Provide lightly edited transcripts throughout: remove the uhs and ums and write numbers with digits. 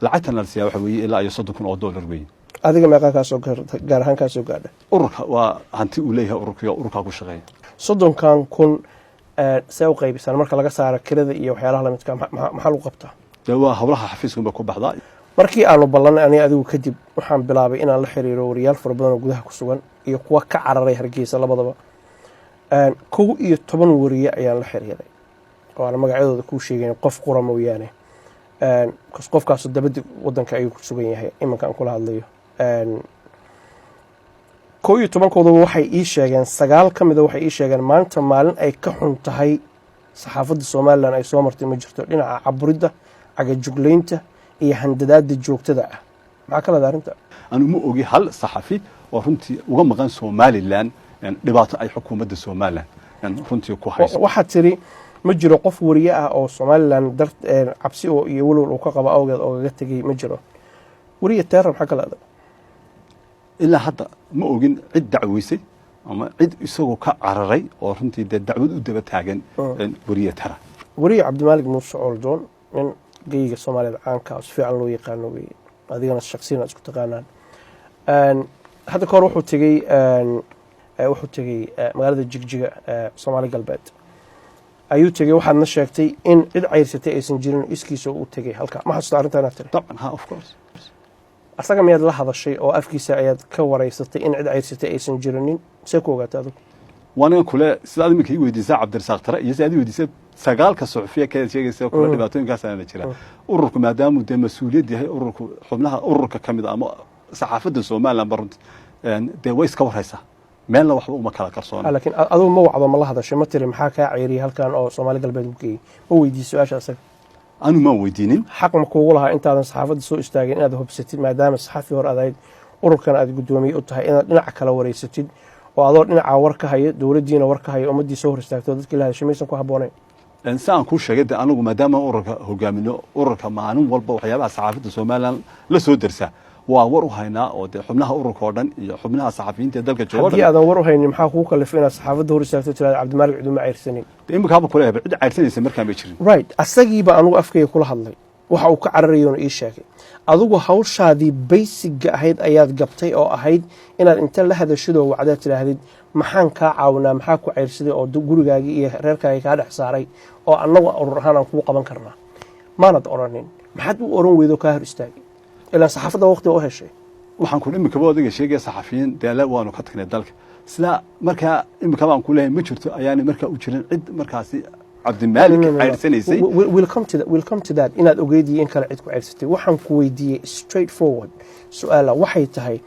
lacagtan la siyaa waxa weeye ilaa iyo $30,000 weeye adiga meeqa ka soo gaar ahaan ka soo gaadhay ururka waa hanti uu leeyahay ururka ku shaqeeya 30,000 soo qaybsan marka laga saaro kirada iyo waxyaalaha la midka maxaa lagu qabtaa waa hawlaha xafiiska ku baxda markii aanu ballan ani adigu kadib waxaan bilaabay inaan la xiriiro wariyaal fara badan oo gudaha ku sugan iyo kuwa ka cararay Hargeysa labadaba 11 wariye ayaan la xiriiray oo aan magacadooda ku sheegay qof qura mooyaane qofkaas dabadda wadanka ayuu ku sugan yahay imanka aan kula hadlayo 11 waxay ii sheegeen 9 kamid waxay ii sheegeen maanta maalin ay ka xun tahay saxaafadda Soomaaliland ay soo martay ma jirto dhinaca caburida aga jugleynta iyo handadaada joogtada ah maxaa kala daarinta anu ma ogi hal saxafi oo runtii uga maqan Soomaaliland dhibaato ay xukuumadda Soomaaliland runtii ku hayso waxa tiri ma jiro qof wariye ah oo Soomaaliland cabsi oo iyo walwal uu ka qabo awgeed oo gaga tagay ma jiro wariye taar maxaa kala daarinta ilaa hadda ma ogin cid dacweysay ama cid isagoo ka cararay oo runtii dacwad u daba taagan wariye tara wariye Cabdimaalik Muuse Oldoon in geyga Soomaaliyeed caanka si fiican loo yaqaano weey adigana shakhsiyan isku taqaanaan hadda koor wuxuu tagay magaalada Jigjiga Soomaali galbeed ayuu tagay waxaadna sheegtay in cid ceyrsatay aysan jirin iskiisa uu tagay halka ma xasuusta arrintan tiri طبعا ha of course asaga miyaad la hadashay oo afkiisa ayaad ka wareysatay in cid ceyrsatay aysan jirin see ku ogaatay adigu وانا كله سيدي ما كي ويديسا عبد الرزاق ترى يسيدي ويديسا سقالك الصحفيه كذا شيء يسوي كل دباتين كاس انا جرا ururku maadaama uu mas'uuliyad yahay ururku xubnaha ururka kamid ama saxaafadda Soomaaliland barnt de way iska waraysa meel waxba uma kala qarsoon laakiin adoo ma wacdo ma la hadashay ma tiri maxaa ka ciiriyay halkan oo Soomaali galbeed u geeyay ma weydiiso su'aashaas anu ma weydiinin xaq ma kuugu lahaa intaadan saxaafadda soo istaagin inaad hubsatid maadaama saxafi hor adayd ururkan aad gudoomiye u tahay inaad dhinac kala wareysatid oo adoo dhinaca war ka haya dawladdiina war ka haya ummadii soo hor istaagtay dadkii la heshiimaysan ku haboonay insaan ku sheegay anigu maadaama ururka hogaamino ururka maalin walba waxyaabaha saxaafadda Soomaaliland la soo darsa waa war u haynaa oo xubnaha ururka oo dhan iyo xubnaha saxafiyiinta dalka jooga hadii aadan war u haynin maxaa kugu kalifay inaad saxaafadda hor istaagto tiraada Cabdimaalik Cuduma ceyrsanin imika haba kula cid ceyrsanaysa markaan ma jirin right asagiiba anigu afkayga kula hadlay waxa uu ka cararayo ii sheegay adigu hawshaadii basic ahayd ayaad gabtay oo ahayd inaad inta la hadashido wacda tiraahdid maxaan ka caawinaa maxaa ku ceyrsaday oo gurigaaga iyo reerkaaga ka dhex saaray oo annagu urur ahaan ku qaban karnaa maanad oranin maxaad u oran weydo ka hor istaagay ilaa saxaafadda waqti oo heshay waxaan ku imika boodiga sheegay saxafiyiin deela waanu ka tagnay dalka sida marka imika baan ku leeyahay ma jirto ayaan marka u jirin cid markaasi Cabdimaalik ceyrsanayay will come to that inaad ogeydii in kala cid ku ceyrsatay waxaan ku weydiiyay straight forward su'aala waxay tahay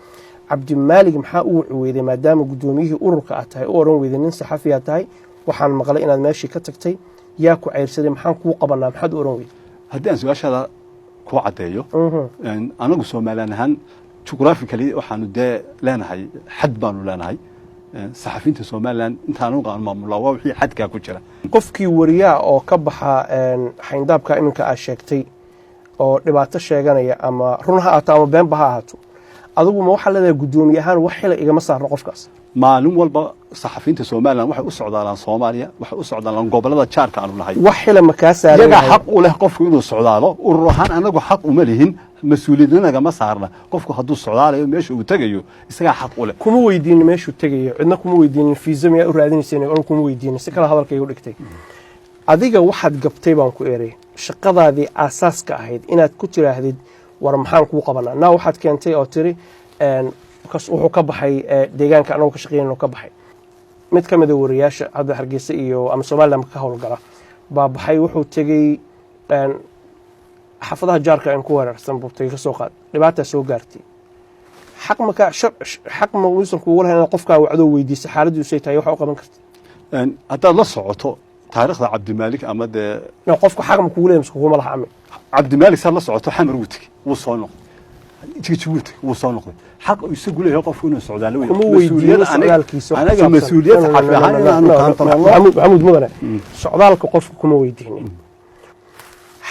Cabdimaalik maxaa uu weeday maadaama gudoomiyihii ururka ah tahay oo oran weeday nin saxafi ah tahay waxaan maqlay inaad meeshii ka tagtay yaa ku ceyrsaday maxaan ku qabanaa maxaad oran weeday haddii aan su'aashaada ku cadeeyo anagu Soomaaliland ahaan geographically waxaanu leenahay xad baanu leenahay saxafiyiinta Soomaaliland intaanu qaan maamulaa waa wixii xadka ku jira qofkii wariyaa oo ka baxa xayndaabka iminka aad sheegtay oo dhibaato sheeganaya ama run ha ahaato ama been ha ahaato adigu ma waxa leedahay gudoomiye ahaan wax xil igama saarno qofkaas maalin walba saxafiyiinta Soomaaliland waxay u socdaalaan Soomaaliya waxay u socdaalaan gobolada jaarka aanu nahay wax xil ma ka saaray yaga xaq u leh qofku inuu socdaalo urur ahaan anagu xaq uma lihin mas'uuliyadna ma saarna qofku hadduu socdaalayo meesha uu tagayo isaga xaq u leh kuma weydiin meesha uu tagayo cidna kuma weydiin fiisa miyaa u raadinaysan oo kuma weydiin si kala hadalkaygu dhigtay adiga waxaad gabtay baan ku eeray shaqadaadii asaaska ahayd inaad ku tiraahdid war maxaan ku qabanaa naa waxaad keentay oo tiri wuxuu ka baxay deegaanka anagu ka shaqeynayno ka baxay mid ka mid ah wariyaasha hadda Hargeysa iyo ama Soomaaliland ka howlgala baa baxay wuxuu tagay xafadaha jaarka in ku weerarsan bubtay ka soo qaad dhibaata soo gaartay xaq ma uusan kugu lahayn qofka wacdo weydiisa xaaladdu say tahay waxa uu qaban kartay haddaad la socoto taariikhda Cabdimaalik ama qofka xaq ma kugu leeyahay kuma laha ama Cabdimaalik sa la socoto xamar wutig wuu soo noqday Djibouti wuu soo noqday xaq isagu leeyahay qofku inuu socdaalo mas'uuliyad anaga mas'uuliyad saxafi ahaan inaanu Maxamuud Mudane socdaalka qofku kuma weydiinin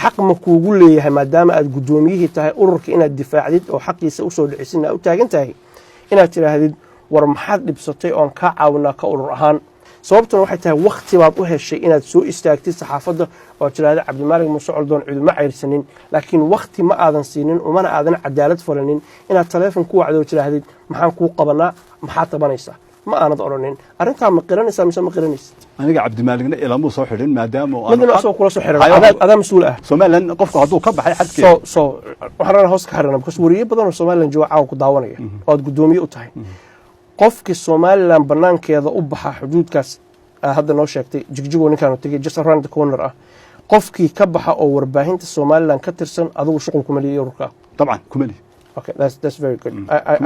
xaq ma kuugu leeyahay maadaama aad gudoomiyihii tahay ururka inaad difaacdid oo xaqiisa u soo dhicisina u taagan tahay inaad tiraahdid war maxaad dhibsatay oo ka caawinaa ka urur ahaan sababtuna waxay tahay waqti baad u heshay inaad soo istaagtid saxaafadda oo tiraahdo cabdimaalig muuse coldoon ciduma cayrsanin laakiin waqti ma aadan siinin umana aadan cadaalad falanin inaad taleefon ku wacdo oo tiraahdid maxaan kuu qabanaa maxaad tabanaysaa ma aanad odhanin arrintaa ma qiranaysaa mise ma qiranaysid aniga cabdimaaligna ilamuu soo xidhin maadaama midna asoo kula soo xiran adaa mas-uul ah somalilan qofku hadduu ka baxay xadkeeda waxaan rabaa hoos ka xirana because wariye badan oo somalilan jooga caawa ku daawanaya oo aad guddoomiye u tahay qofkii somalilan banaankeeda u baxa xuduudkaas hadda noo sheegtay jigjigoo ninkaan tegay just around the corner ah qofkii ka baxa oo warbaahinta somalilan ka tirsan adigu shuqul kuma lihi ururka dabcan kuma lihi Okay, that's very good.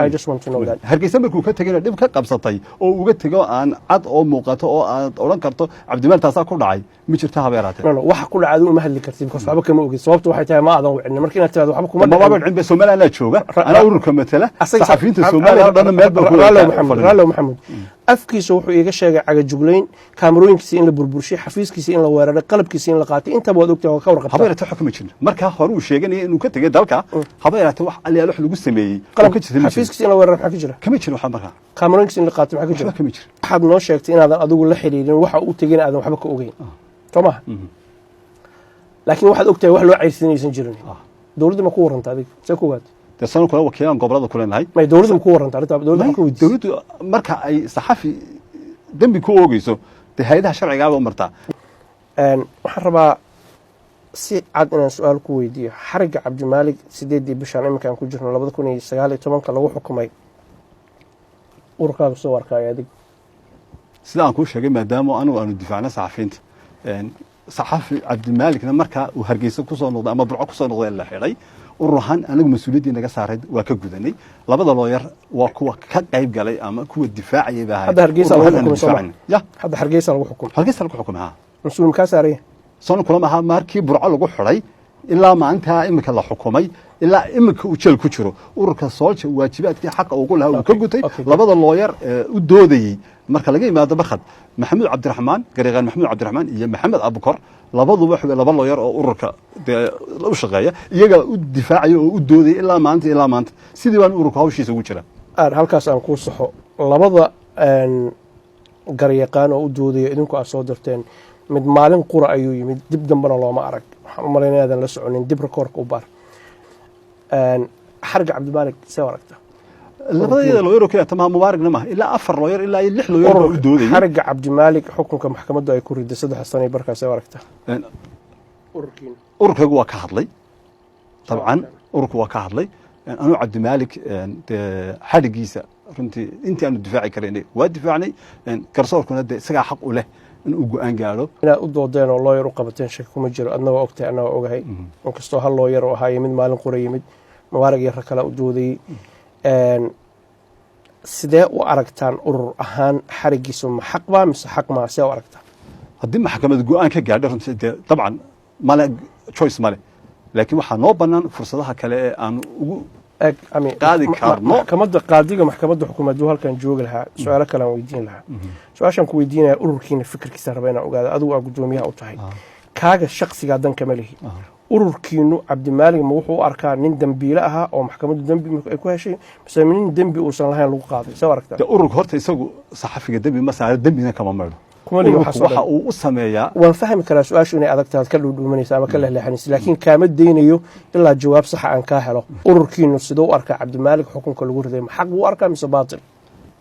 I just want to know that. hargeysa markuu ka tegayna dhib ka qabsatay oo uga tego aan cad oo muuqato oo aad odhan karto cabdimaal taasaa ku dhacay ma jirta habeeraatee no waxa ku dhacay uma hadli kartid because waxba kama ogid sababtu waxay tahay ma aadan wicin markii inaad tiraahdo waxba kuma dhacin ba Soomaaliya jooga ana ururka matala saxafiyiinta Soomaaliya dhan meel baa ku Raalo Maxamed afkiisa wuxuu iiga sheegay cagajugleyn kaamirooyinkiisa in la burburshay xafiiskiisa in la weeraray qalabkiisa in la qaatay inta baad ogtahay ka warqabta habeeraatee xukuma jirin marka hore uu sheeganay inuu ka tagay dalka habeeraatee wax aliyaal wax lagu sameeyay xafiiskiisa in la weeraray maxaa ka jira kama jiro waxa marka kaamirooyinkiisa in la qaatay maxaa ka jira kama jiro waxaad noo sheegtay inaadan adigu la xiriirin waxa uu tegay aadan waxba ka ogeyn toma laakiin waxaad ogtahay wax loo cayrsanaysan jirin dawladda ma ku waranta adiga see ku ogaatay sano kale wakiilan gobolada ku leenahay may dawladda ku waranta arrinta dawladda ku weydiisay dawladdu marka ay saxafi dambi ku oogeyso hay'adaha sharciga ah martaa waxaan rabaa si cad inaan su'aal ku weydiiyo xariga cabdimaalig 8 bishan iminkaan ku jirno 2019 lagu xukumay ururkaaga soo warkay adig sida aan ku sheegay maadaama aanu difaacna saxafiinta saxafi cabdimaaligna marka uu hargeysa ku soo noqday ama burco ku soo noqday la xidhay ururahan anagu mas'uuliyadii naga saaray waa ka gudanay labada looyar waa kuwa ka qayb galay ama kuwa difaacayay baa hadda hargeysa lagu xukumay hadda hargeysa lagu xukumay mas'uul ka saaray soo kulama aha markii burco lagu xidhay ilaa maanta imika la xukumay ilaa imika uu jeel ku jiro ururka soolja waajibaadkii xaqa ugu lahaa uu ka gutay labada looyar u doodayay marka laga yimaado barkhad maxamuud cabdiraxmaan gareeqaan maxamuud cabdiraxmaan iyo maxamed abukor labaduba waxa laba looyar oo ururka u shaqeeya iyaga u difaacay oo u doodayay ilaa maanta sidii baan ururka hawshiisa ugu jira halkaas aan ku saxo labada gareeqaan oo u doodaya idinku aad soo dirteen mid maalin qura ayuu yimid dib dambana looma arag waxaan u malaynaya aadan la soconin dib rekoorka u baar xariga cabdimaalig see aragta labada looyar oo kale tamaam mubaaragna ma ilaa 4 looyar ilaa 6 looyar oo u doodayay xariga cabdimaalig xukunka maxkamaddu ay ku riday 3 sano barkaas see aragta ururkaygu waa ka hadlay dabcan ururku waa ka hadlay anuu cabdimaalig xarigiisa runtii intii aanu difaaci karaynay waa difaacnay garsoorkuna isagaa xaq u leh in uu go'aan gaaro inaad u doodeen oo looyar u qabateen shaki kuma jiro adna waa ogtahay anna waa ogahay inkastoo hal looyar oo ahaa mid maalin qura yimid mubaarag iyo rag kale u doodayey sidee u aragtaan urur ahaan xarigiisu ma xaq baa mise xaq maa sidee u aragtaan haddii maxkamadda go'aan ka gaadho runtii dabcan male choice male laakiin waxaa noo bannaan fursadaha kale ee aan ugu qaadi karno maxkamadda xukuumaddu halkan joogi lahaa su'aalo kale aan weydiin lahaa su-aashaan ku weydiinaya ururkiina fikirkiisa raba inaan ogaado adigu aa guddoomiyaha u tahay kaaga shaksigaa dan kama lihi ururkiinu cabdimaalig ma wuxuu u arkaa nin dembiile ahaa oo maxkamaddu dembi ay ku heshay mise nin dembi uusan lahayn lagu qaaday soo aragtaa ururka horta isagu saxafiga dembi ma saaro dembina kama maydho waxa uu u sameeyaa waan fahmi karaa su-aashu inay adag tahay ka dhuudhuumanaysa ama ka lehleexanaysa laakiin kaama daynayo ilaa jawaab saxa aan kaa helo ururkiinu sidoo u arkaa cabdimaalig xukunka lagu riday xaq buu u arkaa mise baatil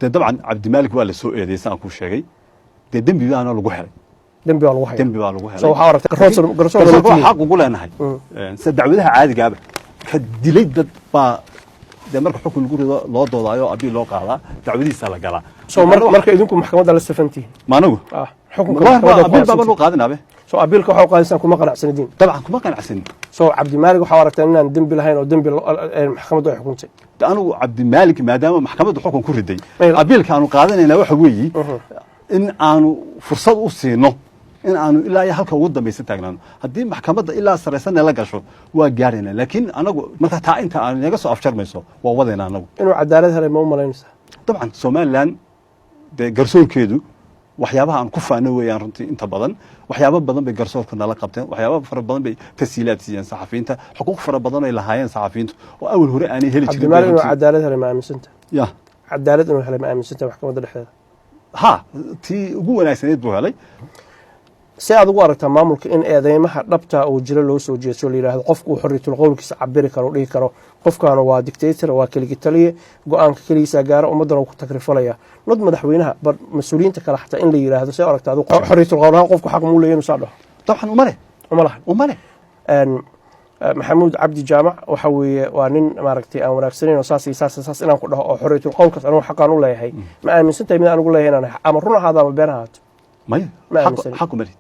dee dabcan cabdimaalig waa la soo eedeeyay saan kuu sheegay dee dembi baana lagu helay dembi baa lagu helay dembi baa lagu helay soo waxaa aragtay garsoor xaq ugu leenahay sida dacwadaha caadigaaba ka dilay dad baa dee marka xukun lagu rido loo doodaayo abiil loo qaadaa dacwadiisa la galaa soo marka idinku maxkamadda la safantiin maanagu xukunka abiil baa loo qaadinaaba soo abiilka waxa qaadaysan kuma qanacsanidin dabcan kuma qanacsanin soo cabdimaalig waxa aragtaa inaan dembi lahayn oo dembi maxkamaddu ay xukuntay anigu cabdimaalig maadaama maxkamaddu xukun ku riday abiilka aanu qaadanayna waxa weeye in aanu fursad u siino in aanu ilaa iyo halka ugu dambaysa taagnaano haddii maxkamadda ilaa saraysan la gasho waa gaarayna laakiin anagu marka taa inta aan naga soo afjarmayso waa wadayna anagu inuu cadaalad helay ma u malaynaysaa dabcan Soomaaliland de garsoorkeedu waxyaabaha aan ku faano weeyaan runtii inta badan waxyaabo badan bay garsoorka nala qabteen waxyaabo fara badan bay tasiilaad siiyeen saxafiinta xuquuq fara badan ay lahaayeen saxafiintu oo awal hore aanay heli jirin cabdimaalig inuu cadaalad helay ma aaminsanta ya cadaalad inuu helay ma aaminsanta maxkamadda dhexdeeda ha tii ugu wanaagsaneed buu helay si aad ugu aragtaa maamulka in eedeymaha dhabta oo jira loo soo jeeso la yiraahdo qofku uu xorriyatul qowlkiisa cabiri karo dhihi karo qofkan waa dictator waa keligi taliye go'aanka kaliisa gaara ummadana uu ku takrifalaya nod madaxweynaha bar mas'uuliyiinta kala xataa in la yiraahdo si aragtaa xorriyatul qowlha qofku xaq mu leeyahay inuu saadho طبعا umale maxamuud cabdi jaamac waxa weeye waa nin maaragtay aan wanaagsaneyn oo saas inaan ku dhaho oo xorriyatul qowlkaas anigu xaqaan u leeyahay ma aaminsantahay mid aan ugu leeyahay inaan ama run ahaado ama been ahaato maya xaq u mari